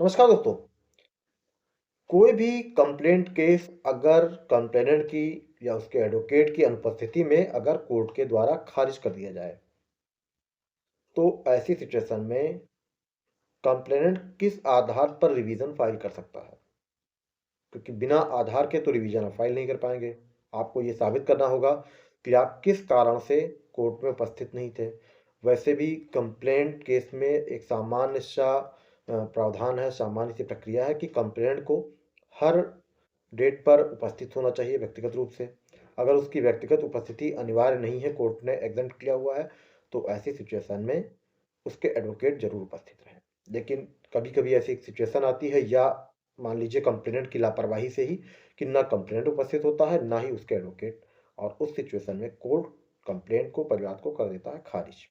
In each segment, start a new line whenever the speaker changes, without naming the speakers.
नमस्कार दोस्तों। कोई भी कंप्लेंट केस अगर कंप्लेनेंट की या उसके एडवोकेट की अनुपस्थिति में अगर कोर्ट के द्वारा खारिज कर दिया जाए तो ऐसी सिचुएशन में कंप्लेनेंट किस आधार पर रिवीजन फाइल कर सकता है, क्योंकि बिना आधार के तो रिवीजन आप फाइल नहीं कर पाएंगे। आपको ये साबित करना होगा कि आप किस कारण से कोर्ट में उपस्थित नहीं थे। वैसे भी कंप्लेंट केस में एक सामान्य सा प्रावधान है, सामान्य सी प्रक्रिया है कि कंप्लेंट को हर डेट पर उपस्थित होना चाहिए व्यक्तिगत रूप से। अगर उसकी व्यक्तिगत उपस्थिति अनिवार्य नहीं है, कोर्ट ने एग्जम्प्ट किया हुआ है, तो ऐसी सिचुएशन में उसके एडवोकेट जरूर उपस्थित रहें। लेकिन कभी कभी ऐसी एक सिचुएशन आती है, या मान लीजिए कंप्लेनेंट की लापरवाही से ही, कि ना कंप्लेनेंट उपस्थित होता है ना ही उसके एडवोकेट, और उस सिचुएशन में कोर्ट कंप्लेंट को, परिवाद को कर देता है खारिज।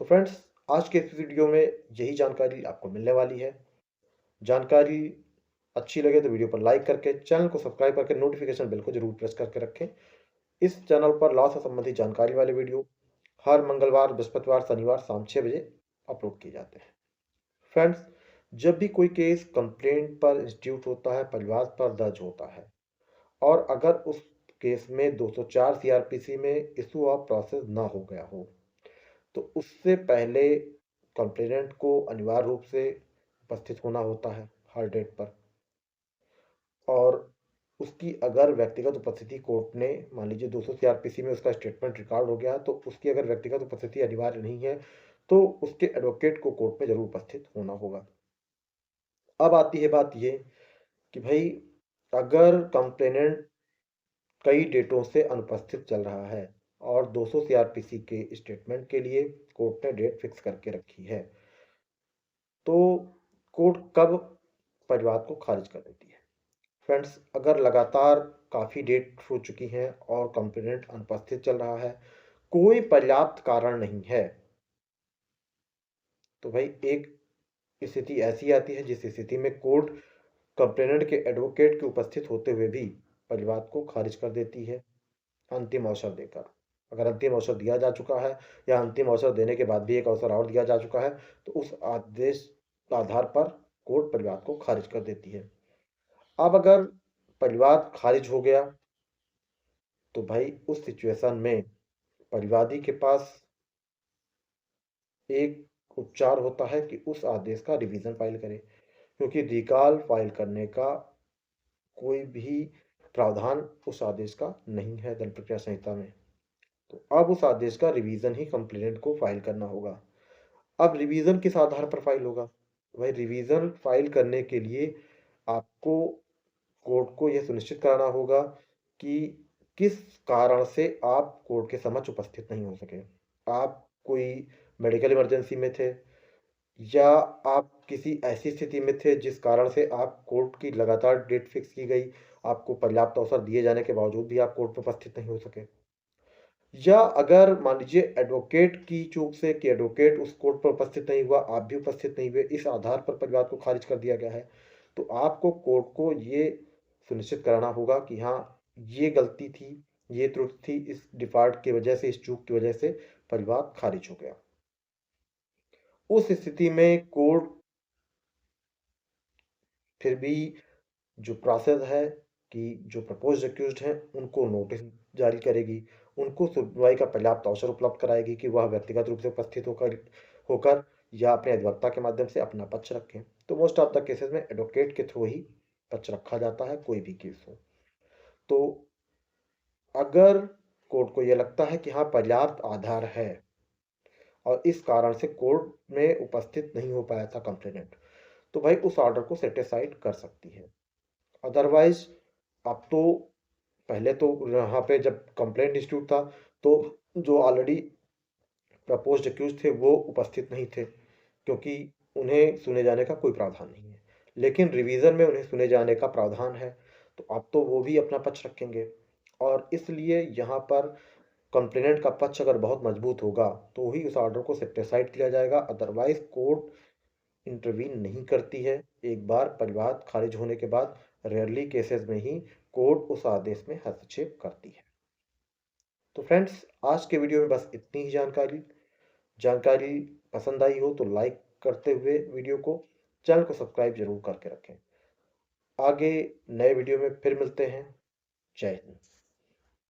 तो फ्रेंड्स, आज के इस वीडियो में यही जानकारी आपको मिलने वाली है। जानकारी अच्छी लगे तो वीडियो पर लाइक करके, चैनल को सब्सक्राइब करके, नोटिफिकेशन बेल को जरूर प्रेस करके रखें। इस चैनल पर लॉ से संबंधित जानकारी वाले वीडियो हर मंगलवार, बृहस्पतिवार, शनिवार शाम 6 बजे अपलोड किए जाते हैं। फ्रेंड्स, जब भी कोई केस कंप्लेंट पर इंस्टीट्यूट होता है, परिवार पर दर्ज होता है, और अगर उस केस में 204 सीआरपीसी में इशू ऑफ प्रोसेस ना हो गया हो, तो उससे पहले कंप्लेनेंट को अनिवार्य रूप से उपस्थित होना होता है हर डेट पर। और उसकी अगर व्यक्तिगत उपस्थिति कोर्ट ने, मान लीजिए 200 सीआरपीसी में उसका स्टेटमेंट रिकॉर्ड हो गया, तो उसकी अगर व्यक्तिगत उपस्थिति अनिवार्य नहीं है तो उसके एडवोकेट को कोर्ट में जरूर उपस्थित होना होगा। अब आती है बात ये कि भाई, अगर कंप्लेनेंट कई डेटों से अनुपस्थित चल रहा है और 200 सीआरपीसी के स्टेटमेंट के लिए कोर्ट ने डेट फिक्स करके रखी है, तो कोर्ट कब परिवाद को खारिज कर देती है? फ्रेंड्स, अगर लगातार काफ़ी डेट हो चुकी हैं और कंप्लेनेंट अनुपस्थित चल रहा है, कोई पर्याप्त कारण नहीं है, तो भाई एक स्थिति ऐसी आती है जिस स्थिति में कोर्ट कंप्लेनेंट के एडवोकेट के उपस्थित होते हुए भी परिवाद को खारिज कर देती है, अंतिम अवसर देकर। अगर अंतिम अवसर दिया जा चुका है, या अंतिम अवसर देने के बाद भी एक अवसर और दिया जा चुका है, तो उस आदेश आधार पर कोर्ट परिवाद को खारिज कर देती है। अब अगर परिवाद खारिज हो गया, तो भाई उस सिचुएशन में परिवादी के पास एक उपचार होता है कि उस आदेश का रिवीजन फाइल करे, क्योंकि रिकॉल फाइल करने का कोई भी प्रावधान उस आदेश का नहीं है दंड प्रक्रिया संहिता में। तो अब उस आदेश का रिवीजन ही कंप्लेनेंट को फाइल करना होगा। अब रिवीजन किस आधार पर फाइल होगा? भाई, रिवीजन फाइल करने के लिए आपको कोर्ट को यह सुनिश्चित कराना होगा कि किस कारण से आप कोर्ट के समक्ष उपस्थित नहीं हो सके। आप कोई मेडिकल इमरजेंसी में थे, या आप किसी ऐसी स्थिति में थे जिस कारण से आप कोर्ट की लगातार डेट फिक्स की गई, आपको पर्याप्त अवसर दिए जाने के बावजूद भी आप कोर्ट में उपस्थित नहीं हो सके, या अगर मान लीजिए एडवोकेट की चूक से कि एडवोकेट उस कोर्ट पर उपस्थित नहीं हुआ, आप भी उपस्थित नहीं हुए, इस आधार पर परिवाद को खारिज कर दिया गया है, तो आपको कोर्ट को ये सुनिश्चित कराना होगा कि हाँ, ये गलती थी, ये त्रुटि थी, इस डिफॉल्ट की वजह से, इस चूक की वजह से परिवाद खारिज हो गया। उस स्थिति में कोर्ट फिर भी जो प्रोसेस है कि जो प्रपोज्ड एक्यूज्ड हैं उनको नोटिस जारी करेगी, उनको सुनवाई का पर्याप्त अवसर उपलब्ध कराएगी कि वह व्यक्तिगत रूप से उपस्थित होकर होकर या अपने अधिवक्ता के माध्यम से अपना पक्ष रखें। तो मोस्ट ऑफ द केसेस में एडवोकेट के थ्रू ही पक्ष रखा जाता है, कोई भी केस हो। तो अगर कोर्ट को यह लगता है कि हाँ, पर्याप्त आधार है और इस कारण से कोर्ट में उपस्थित नहीं हो पाया था कंप्लेनेंट, तो भाई उस ऑर्डर को सेटिसाइड कर सकती है। अदरवाइज, अब तो, पहले तो यहाँ पे जब कंप्लेंट इंस्टीट्यूट था, तो जो ऑलरेडी प्रपोज्ड एक्यूज थे वो उपस्थित नहीं थे, क्योंकि उन्हें सुने जाने का कोई प्रावधान नहीं है। लेकिन रिवीजन में उन्हें सुने जाने का प्रावधान है, तो अब तो वो भी अपना पक्ष रखेंगे। और इसलिए यहाँ पर कंप्लेनेंट का पक्ष अगर बहुत मजबूत होगा तो ही उस ऑर्डर को सेटिसाइड किया जाएगा, अदरवाइज कोर्ट इंटरवीन नहीं करती है। एक बार परिवाद खारिज होने के बाद रेयरली केसेस में ही कोर्ट उस आदेश में हस्तक्षेप करती है। तो फ्रेंड्स, आज के वीडियो में बस इतनी ही जानकारी। जानकारी पसंद आई हो तो लाइक करते हुए वीडियो को चैनल को सब्सक्राइब ज़रूर करके रखें। आगे नए वीडियो में फिर मिलते हैं। जय हिंद।